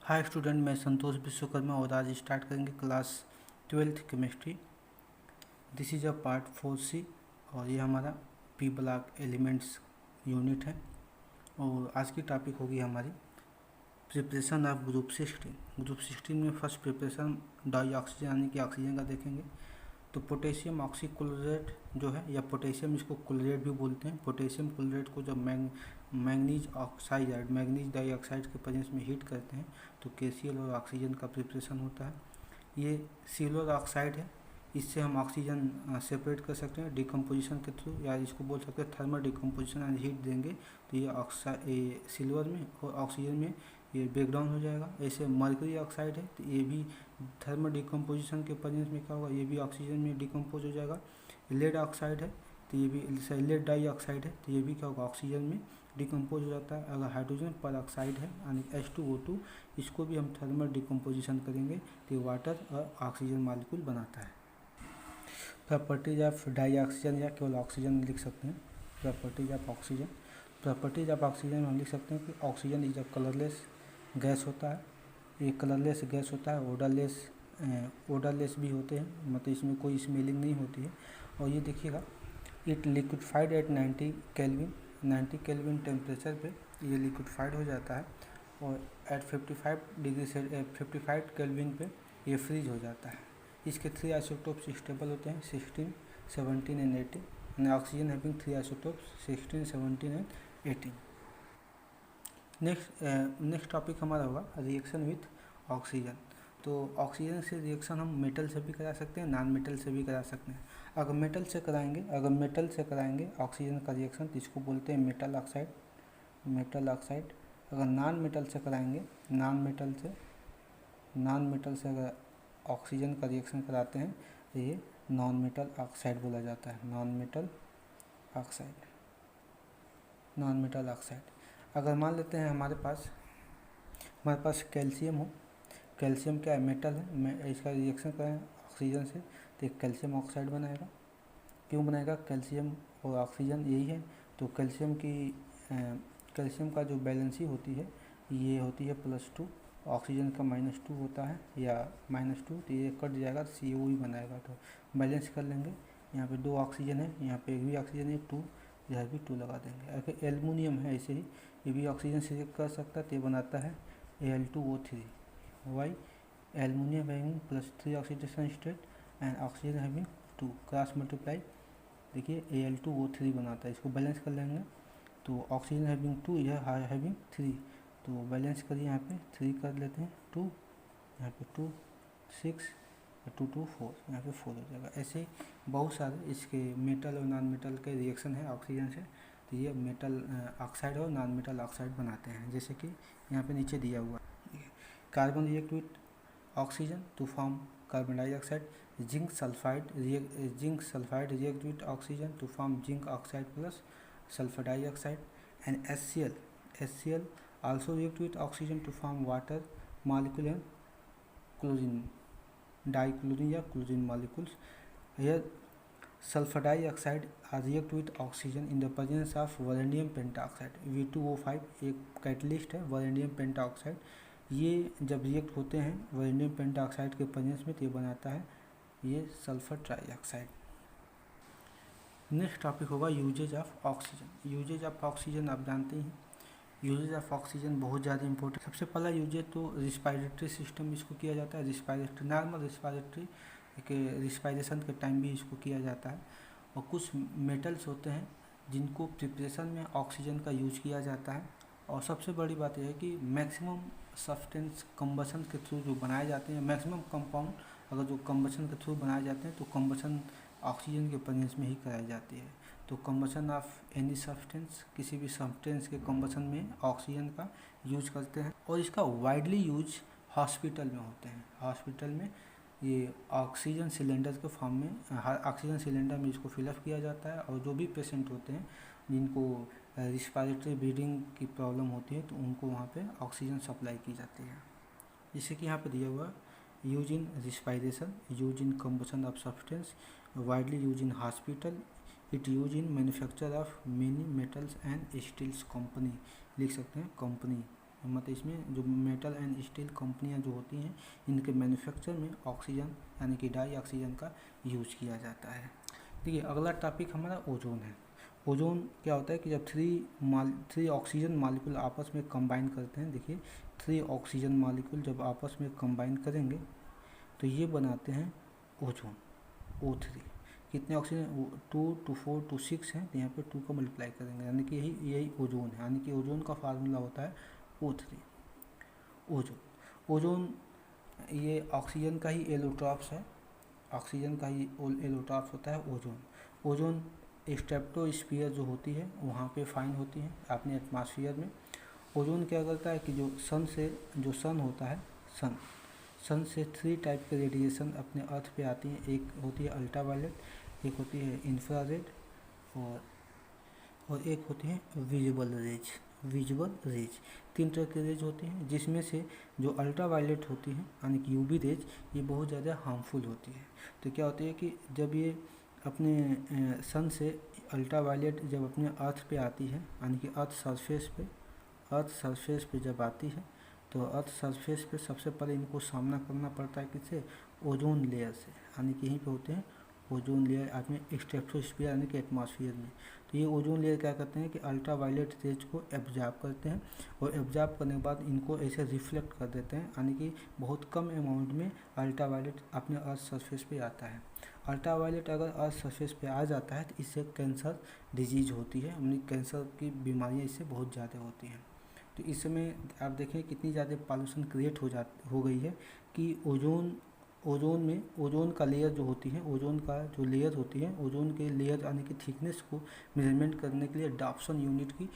Hi student, मैं संतोष विश्वकर्मा और आज स्टार्ट करेंगे class 12th chemistry. This is a part 4C और ये हमारा पी ब्लॉक एलिमेंट्स यूनिट है। और आज की टॉपिक होगी हमारी प्रिपरेशन ऑफ ग्रुप 16। ग्रुप 16 में फर्स्ट प्रिपरेशन डाई ऑक्सीजन यानी कि ऑक्सीजन का देखेंगे। तो पोटेशियम ऑक्सीक्लोरेट जो है या पोटेशियम, इसको क्लोरेट भी बोलते हैं। पोटेशियम क्लोरेट को जब मैंगनीज ऑक्साइड मैंगनीज डाइऑक्साइड के प्रेजेंस में हीट करते हैं तो KCl और ऑक्सीजन का प्रिपरेशन होता है। ये सिल्वर ऑक्साइड है, इससे हम ऑक्सीजन सेपरेट कर सकते हैं डिकम्पोजिशन के थ्रू, या इसको बोल सकते हैं थर्मल डिकम्पोजिशन एंड हीट देंगे तो ये सिल्वर में और ऑक्सीजन में ये ब्रेकडाउन हो जाएगा। ऐसे मर्करी ऑक्साइड है तो ये भी थर्मल डिकम्पोजिशन के प्रेजेंस में क्या होगा, ये भी ऑक्सीजन में डिकम्पोज हो जाएगा। लेड ऑक्साइड है तो ये भी लेड डाइऑक्साइड है तो ये भी क्या होगा, ऑक्सीजन में डिकम्पोज हो जाता है। अगर हाइड्रोजन पर ऑक्साइड है यानी H2O2, इसको भी हम थर्मल डिकम्पोजिशन करेंगे तो ये वाटर और ऑक्सीजन मॉलिक्यूल बनाता है। प्रॉपर्टीज ऑफ डाई ऑक्सीजन या केवल ऑक्सीजन लिख सकते हैं। प्रॉपर्टीज ऑफ ऑक्सीजन में हम लिख सकते हैं कि oxygen is a colourless gas होता है। ये कलरलेस गैस होता है, ओडरलेस भी होते हैं, मतलब इसमें कोई स्मेलिंग नहीं होती है। और ये देखिएगा, it liquefied at 90 kelvin temperature पे ये लिक्विफाइड हो जाता है और एट 55 केल्विन पे ये फ्रीज हो जाता है। इसके 3 आइसोटोप्स स्टेबल होते हैं, 16, 17 एंड 18। यानी oxygen having 3 isotopes 16, 17 and 18। Next topic हमारा होगा रिएक्शन विथ ऑक्सीजन। तो ऑक्सीजन से रिएक्शन हम मेटल से भी करा सकते हैं, नॉन मेटल से भी करा सकते हैं। अगर मेटल से कराएंगे ऑक्सीजन का रिएक्शन तो इसको बोलते हैं मेटल ऑक्साइड। अगर नॉन मेटल से कराएंगे, नॉन मेटल से अगर ऑक्सीजन का रिएक्शन कराते हैं तो ये नॉन मेटल ऑक्साइड बोला जाता है। Non metal oxide. अगर मान लेते हैं हमारे पास कैल्शियम हो, कैल्शियम क्या है, मेटल है, मैं इसका रिएक्शन करें ऑक्सीजन से तो एक कैल्शियम ऑक्साइड बनाएगा। क्यों बनाएगा, कैल्शियम और ऑक्सीजन यही है। तो कैल्शियम का जो बैलेंसी होती है ये होती है +2, ऑक्सीजन का -2 होता है या -2, तो ये कट जाएगा तो CO ही बनाएगा। तो बैलेंस कर लेंगे, यहाँ पे 2 ऑक्सीजन है, यहाँ पे एक भी ऑक्सीजन है 2, यहाँ भी 2 लगा देंगे। अगर एल्युमिनियम है ऐसे ही, ये भी ऑक्सीजन से कर सकता है तो ये बनाता है Al2O3। Why, aluminium having +3 oxidation state and oxygen having 2, cross multiply, देखिए Al2O3 बनाता है। इसको बैलेंस कर लेंगे तो ऑक्सीजन हैविंग 2, यह हैविंग 3, तो बैलेंस करिए, यहाँ पे 3 कर लेते हैं, 2, यहाँ पे 2, 6, 2, 2, 4, यहाँ पे 4 हो जाएगा। ऐसे बहुत सारे इसके मेटल और नॉन मेटल के रिएक्शन है ऑक्सीजन से, तो ये मेटल ऑक्साइड और नॉन मेटल ऑक्साइड बनाते हैं। जैसे कि यहाँ पे नीचे दिया हुआ carbon react with oxygen to form carbon dioxide. Zinc sulphide react with oxygen to form zinc oxide plus sulfur dioxide, and HCl also react with oxygen to form water molecule and dichlorine या chlorine molecules. Here sulfur dioxide react with oxygen in the presence of vanadium pentoxide V2O5, एक catalyst है vanadium pentoxide। ये जब react होते हैं vanadium pentoxide के presence में तो ये बनाता है ये सल्फर ट्राइऑक्साइड। नेक्स्ट टॉपिक होगा यूजेज ऑफ ऑक्सीजन। आप जानते हैं यूजेज ऑफ ऑक्सीजन बहुत ज़्यादा इंपॉर्टेंट। सबसे पहला यूजेज तो रिस्पायरेटरी सिस्टम इसको किया जाता है। नॉर्मल रिस्पायरेशन के टाइम भी इसको किया जाता है। और कुछ मेटल्स होते हैं जिनको प्रिपरेशन में ऑक्सीजन का यूज किया जाता है। और सबसे बड़ी बात यह है कि मैक्सिमम सब्सटेंस कम्बशन के थ्रू जो बनाए जाते हैं, मैक्सिमम कंपाउंड अगर जो कम्बशन के थ्रू बनाए जाते हैं तो कम्बशन ऑक्सीजन के प्रेजेंस में ही कराई जाती है। तो कम्बशन ऑफ एनी सब्सटेंस, किसी भी सब्सटेंस के कम्बशन में ऑक्सीजन का यूज करते हैं। और इसका वाइडली यूज हॉस्पिटल में होते हैं। हॉस्पिटल में ये ऑक्सीजन सिलेंडर के फॉर्म में, ऑक्सीजन सिलेंडर में इसको फिलअप किया जाता है। और जो भी पेशेंट होते हैं जिनको रिस्पायरेटरी ब्रीदिंग की प्रॉब्लम होती है तो उनको वहाँ पे ऑक्सीजन सप्लाई की जाती है। जैसे कि यहाँ पे दिया हुआ use in respiration, use in combustion of substance, widely use in hospital, it use in manufacture of many metals and steels company, लिख सकते हैं कंपनी। मतलब इसमें जो मेटल एंड स्टील कंपनियां जो होती हैं इनके मैन्युफैक्चर में ऑक्सीजन यानी कि डाई ऑक्सीजन का यूज किया जाता है। देखिए अगला टॉपिक हमारा ओजोन है। ओजोन क्या होता है कि जब थ्री ऑक्सीजन मॉलिक्यूल आपस में कंबाइन करते हैं, देखिए 3 ऑक्सीजन मॉलिक्यूल जब आपस में कंबाइन करेंगे तो ये बनाते हैं ओजोन O3। कितने ऑक्सीजन 2 2 4 2 6 हैं, तो यहाँ पे 2 का मल्टीप्लाई करेंगे यानी कि यही ओजोन है। यानी कि ओजोन का फार्मूला होता है O3। ओजोन ये ऑक्सीजन का ही एलोट्रॉप्स है, ऑक्सीजन का ही एलोट्रॉप्स होता है ओजोन स्ट्रेटोस्फीयर जो होती है वहाँ पे फाइन होती है अपने एटमॉस्फेयर में। ओजोन क्या करता है कि जो सन होता है, सन से 3 टाइप के रेडिएशन अपने अर्थ पे आती हैं। एक होती है अल्ट्रावायलेट, एक होती है इंफ्रारेड और एक होती है विजिबल रेज। 3 तरह की रेज होती हैं, जिसमें से जो अल्ट्रावायलेट होती हैं यानी कि यूवी रेज ये बहुत ज़्यादा हार्मफुल होती है। तो क्या होती है कि जब ये अपने सन से अल्ट्रावायलेट जब अपने अर्थ पे आती है यानी कि अर्थ सरफेस पे जब आती है तो अर्थ सरफेस पे सबसे पहले इनको सामना करना पड़ता है किससे, ओजोन लेयर से। यानी कि यहीं पे होते हैं ओजोन लेयर अपने स्ट्रेटोस्फीयर यानी कि एटमॉस्फेयर में। तो ये ओजोन लेयर क्या करते हैं कि अल्ट्रावायलेट रेज को एब्जॉर्ब करते हैं और एब्जॉर्ब करने के बाद इनको ऐसे रिफ्लेक्ट कर देते हैं, यानी कि बहुत कम अमाउंट में अल्ट्रावायलेट अपने अर्थ सरफेस पे आता है। अल्ट्रावायलेट अगर अर्थ सरफेस पे आ जाता है तो इससे कैंसर डिजीज होती है, यानी कैंसर की बीमारियाँ इससे बहुत ज़्यादा होती हैं। तो इस समय आप देखें कितनी ज़्यादा पॉल्यूशन क्रिएट हो गई है कि ओजोन का लेयर जो होती है, ओजोन का जो लेयर होती है, ओजोन के लेयर यानी कि थिकनेस को मेजरमेंट करने के लिए डॉप्सन यूनिट की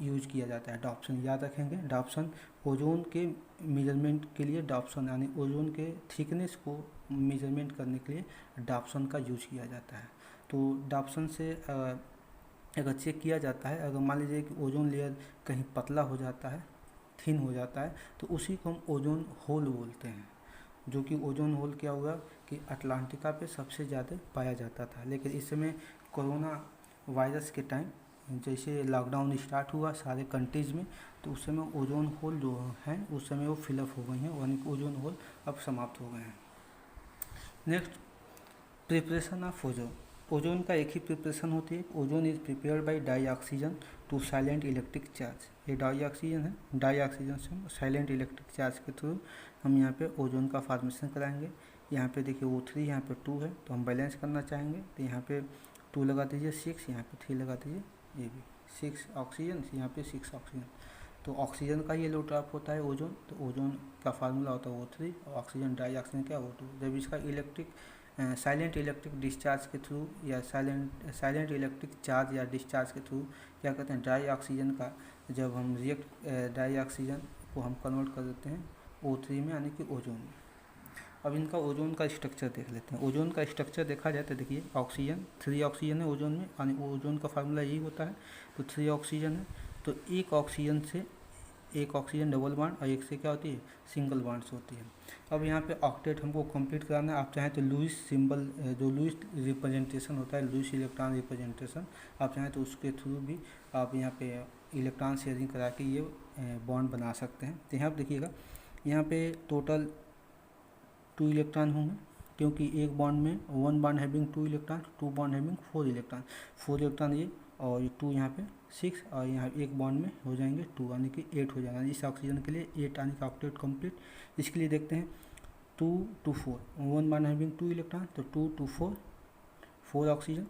यूज किया जाता है। डॉप्सन याद रखेंगे, डॉप्सन ओजोन के मेजरमेंट के लिए डॉप्सन यानी ओजोन के थिकनेस को मेजरमेंट करने के लिए डॉप्सन का यूज किया जाता है। तो डॉप्सन से अगर चेक किया जाता है, अगर मान लीजिए कि ओजोन लेयर कहीं पतला हो जाता है, थिन हो जाता है, तो उसी को हम ओजोन होल बोलते हैं। जो कि ओजोन होल क्या हुआ कि अटलांटिका पे सबसे ज़्यादा पाया जाता था, लेकिन इस समय कोरोना वायरस के टाइम जैसे लॉकडाउन स्टार्ट हुआ सारे कंट्रीज़ में, तो उस समय ओजोन होल जो हैं उस समय वो फिलअप हो गई हैं, यानी कि ओजोन होल अब समाप्त हो गए हैं। नेक्स्ट, प्रिपरेशन ऑफ ओजोन का एक ही प्रिपरेशन होती है। Ozone is prepared by dioxygen to silent electric charge. ये डाई ऑक्सीजन है, डाई ऑक्सीजन से हम साइलेंट इलेक्ट्रिक चार्ज के थ्रू हम यहाँ पे ओजोन का फॉर्मेशन कराएंगे। यहाँ पे देखिए O3 यहाँ पे 2 है, तो हम बैलेंस करना चाहेंगे तो यहाँ पे 2 लगा दीजिए 6, यहाँ पे 3 लगा दीजिए, ये भी 6 ऑक्सीजन, यहाँ पे 6 ऑक्सीजन। तो ऑक्सीजन का ये एलोट्रॉप होता है ओजोन, तो ओजोन का फार्मूला होता है O3 और ऑक्सीजन डाई ऑक्सीजन क्या O2। जब इसका साइलेंट इलेक्ट्रिक डिस्चार्ज के थ्रू या साइलेंट इलेक्ट्रिक चार्ज या डिस्चार्ज के थ्रू क्या कहते हैं, डाई ऑक्सीजन का जब हम डाई ऑक्सीजन को हम कन्वर्ट कर देते हैं O3 में यानी कि ओजोन में। अब इनका ओजोन का स्ट्रक्चर देख लेते हैं। ओजोन का स्ट्रक्चर देखा जाए तो देखिए ऑक्सीजन 3 ऑक्सीजन है ओजोन में, यानी ओजोन का फार्मूला यही होता है। तो 3 ऑक्सीजन है, तो एक ऑक्सीजन डबल बॉन्ड और एक से क्या होती है सिंगल बॉन्ड्स होती है। अब यहाँ पे ऑक्टेट हमको कंप्लीट कराना है। आप चाहें तो लुईस सिंबल जो लुईस रिप्रेजेंटेशन होता है, लुईस इलेक्ट्रॉन रिप्रेजेंटेशन, आप चाहें तो उसके थ्रू भी आप यहाँ पे इलेक्ट्रॉन शेयरिंग करा के ये बॉन्ड बना सकते हैं। तो यहाँ पर देखिएगा, यहाँ पे टोटल 2 इलेक्ट्रॉन होंगे, क्योंकि एक बॉन्ड में 1 bond having 2 electron, 2 bond having 4 electron, 4 electron ये और ये 2 यहाँ पे 6 और यहाँ एक बॉन्ड में हो जाएंगे 2 यानी कि 8 हो जाएगा। इस ऑक्सीजन के लिए 8 यानी कि ऑक्टेट कंप्लीट। इसके लिए देखते हैं 2 to 4, 1 बॉन्ड हैविंग 2 इलेक्ट्रॉन, तो 2 to 4 ऑक्सीजन,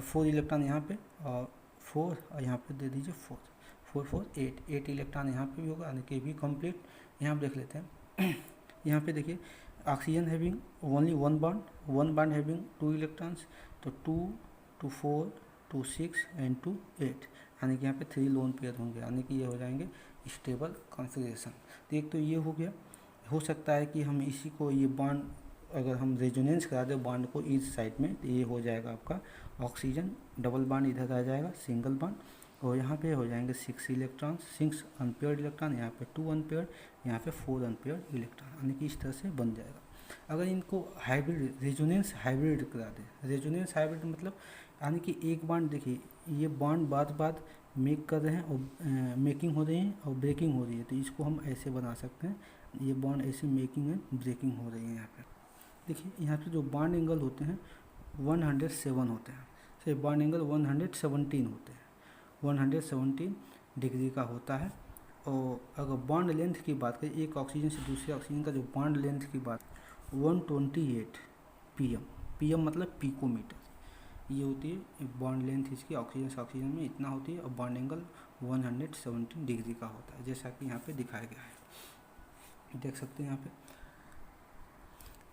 4 इलेक्ट्रॉन यहाँ पे और 4 और यहाँ पे दे दीजिए 4 8 इलेक्ट्रॉन यहाँ पे भी होगा यानी कि भी कंप्लीट। यहाँ पे देख लेते हैं यहाँ पे देखिए oxygen having only 1 bond having 2 electrons, तो 2 to 4 to 6 एंड 2 8 यानी कि यहाँ पे 3 लोन पेयर होंगे, यानी कि ये हो जाएंगे स्टेबल कॉन्फ़िगरेशन। तो एक तो ये हो गया। हो सकता है कि हम इसी को ये बॉन्ड अगर हम रेजोनेंस करा दें बॉन्ड को इस साइड में, तो ये हो जाएगा आपका ऑक्सीजन डबल बॉन्ड इधर आ जाएगा सिंगल बॉन्ड, और यहाँ पे हो जाएंगे 6 इलेक्ट्रॉन, 6 अनपेयर्ड इलेक्ट्रॉन, यहाँ पे 2 अनपेयर्ड, यहाँ पे 4 अनपेयर्ड इलेक्ट्रॉन, यानी कि इस तरह से बन जाएगा। अगर इनको रेजोनेंस हाइब्रिड करा दें, रेजोनेंस हाइब्रिड मतलब यानी कि एक बॉन्ड देखिए ये बॉन्ड बाद मेक कर रहे हैं और मेकिंग हो रही है और ब्रेकिंग हो रही है, तो इसको हम ऐसे बना सकते हैं, ये बॉन्ड ऐसे मेकिंग एंड ब्रेकिंग हो रही है। यहाँ पे देखिए, यहाँ पे जो बॉन्ड एंगल होते हैं 107 होते हैं, से बॉन्ड एंगल 117 होते हैं, 117 डिग्री का होता है। और अगर बॉन्ड लेंथ की बात करें, एक ऑक्सीजन से दूसरे ऑक्सीजन का जो बॉन्ड लेंथ की बात 128 पीएम, पीएम मतलब पिकोमीटर, ये होती है बॉन्ड लेंथ इसकी, ऑक्सीजन से ऑक्सीजन में इतना होती है, और बॉन्ड एंगल 117 डिग्री का होता है, जैसा कि यहाँ पे दिखाया गया है, देख सकते हैं यहाँ पे।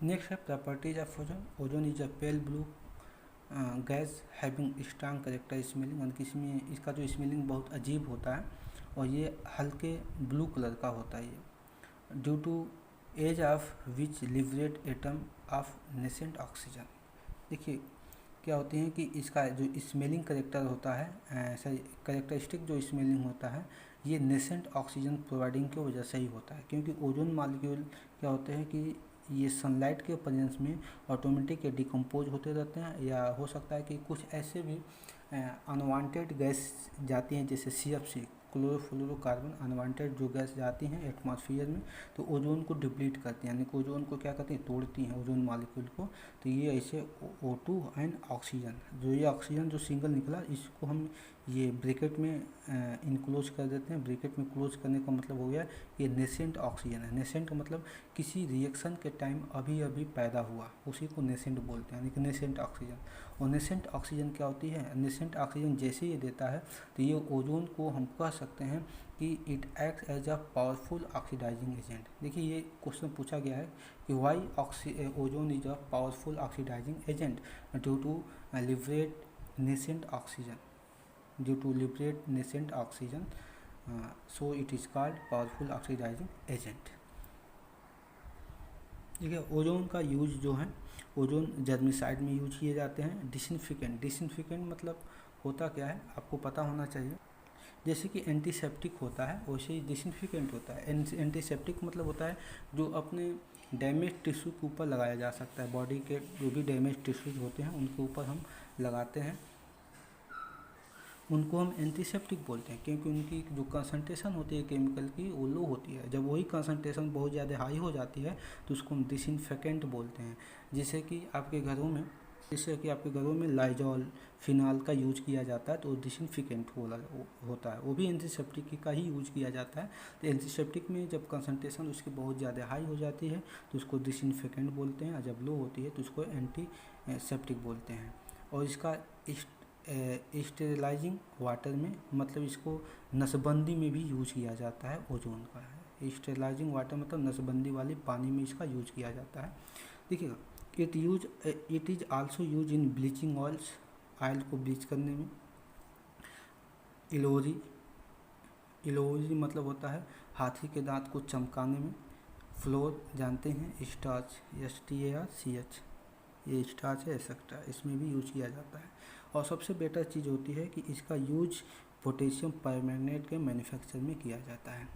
नेक्स्ट है properties of ozone. Ozone is a pale blue gas having strong character smelling, यानी कि इसमें इसका जो स्मेलिंग बहुत अजीब होता है और ये हल्के ब्लू कलर का होता है ये, due to as of which liberate atom of nascent oxygen. देखिए क्या होती है कि इसका जो स्मेलिंग करेक्टर होता है, सही करेक्टरिस्टिक जो स्मेलिंग होता है, ये नेसेंट ऑक्सीजन प्रोवाइडिंग की वजह से ही होता है, क्योंकि ओजोन मालिक्यूल क्या होते हैं कि ये सनलाइट के प्रेजेंस में ऑटोमेटिक डिकम्पोज होते रहते हैं, या हो सकता है कि कुछ ऐसे भी अनवांटेड गैस जाती हैं, जैसे CFC क्लोरोफ्लोरोकार्बन, अनवांटेड जो गैस जाती हैं एटमॉस्फेयर में, तो ओजोन को डिप्लीट करती हैं, यानी कि ओजोन को क्या करती हैं, तोड़ती हैं ओजोन मालिक्यूल को। तो ये ऐसे O2 एंड ऑक्सीजन, जो ये ऑक्सीजन जो सिंगल निकला, इसको हम ये ब्रैकेट में इनक्लोज कर देते हैं। ब्रैकेट में क्लोज करने का मतलब हो गया ये नेसेंट ऑक्सीजन है। नेसेंट का मतलब किसी रिएक्शन के टाइम अभी अभी पैदा हुआ, उसी को नेसेंट बोलते हैं, यानी कि नेसेंट ऑक्सीजन। और नेसेंट ऑक्सीजन क्या होती है, नेसेंट ऑक्सीजन जैसे ये देता है तो ये ओजोन को हम कह सकते हैं कि it act as a powerful oxidising agent. देखिए ये क्वेश्चन पूछा गया है कि why ozone is a powerful oxidising agent due to liberate nascent oxygen, due to liberate nascent oxygen, so it is called powerful oxidising agent. देखिए ozone का use जो है, ओजोन जर्मिसाइड में यूज किए जाते हैं। डिसइंफिकेंट, डिसइंफिकेंट मतलब होता क्या है आपको पता होना चाहिए। जैसे कि एंटीसेप्टिक होता है वैसे ही डिसइंफिकेंट होता है। एंटीसेप्टिक मतलब होता है जो अपने डैमेज टिश्यू के ऊपर लगाया जा सकता है, बॉडी के जो भी डैमेज टिश्यूज होते हैं उनके ऊपर हम लगाते हैं, उनको हम एंटीसेप्टिक बोलते हैं, क्योंकि उनकी जो कंसंट्रेशन होती है केमिकल की वो लो होती है। जब वही कंसंट्रेशन बहुत ज़्यादा हाई हो जाती है तो उसको हम डिसइंफेक्टेंट बोलते हैं। जैसे कि आपके घरों में लाइजॉल, फिनाल का यूज किया जाता है तो डिसइंफिकेंट होता है, वो भी एंटीसेप्टिक का ही यूज किया जाता है। तो एंटीसेप्टिक में जब कंसंट्रेशन उसकी बहुत ज़्यादा हाई हो जाती है तो उसको डिसइंफिकेंट बोलते हैं, और जब लो होती है तो उसको एंटीसेप्टिक बोलते हैं। और इसका स्टेरिलाइजिंग वाटर में मतलब इसको नसबंदी में भी यूज किया जाता है ओजोन का। स्टेरिलाइजिंग वाटर मतलब नसबंदी वाले पानी में इसका यूज किया जाता है। देखिएगा it is also use in bleaching oils, oil को ब्लीच करने में। इलोरी मतलब होता है हाथी के दांत को चमकाने में। फ्लोर जानते हैं, स्टार्च, STARCH, ये स्टार्च है एक्सेट्रा, इसमें भी यूज किया जाता है। और सबसे बेटर चीज़ होती है कि इसका यूज पोटेशियम परमैंगनेट के मैन्युफैक्चर में किया जाता है।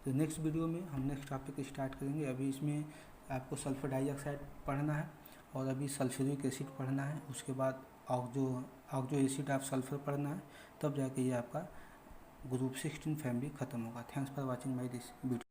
तो नेक्स्ट वीडियो में हम नेक्स्ट टॉपिक स्टार्ट करेंगे। अभी इसमें आपको सल्फर डाइऑक्साइड पढ़ना है और अभी सल्फ्यूरिक एसिड पढ़ना है, उसके बाद ऑक्सो एसिड ऑफ सल्फर पढ़ना है, तब जाके ये आपका ग्रुप 16 फैमिली ख़त्म होगा। Thanks for watching my this video.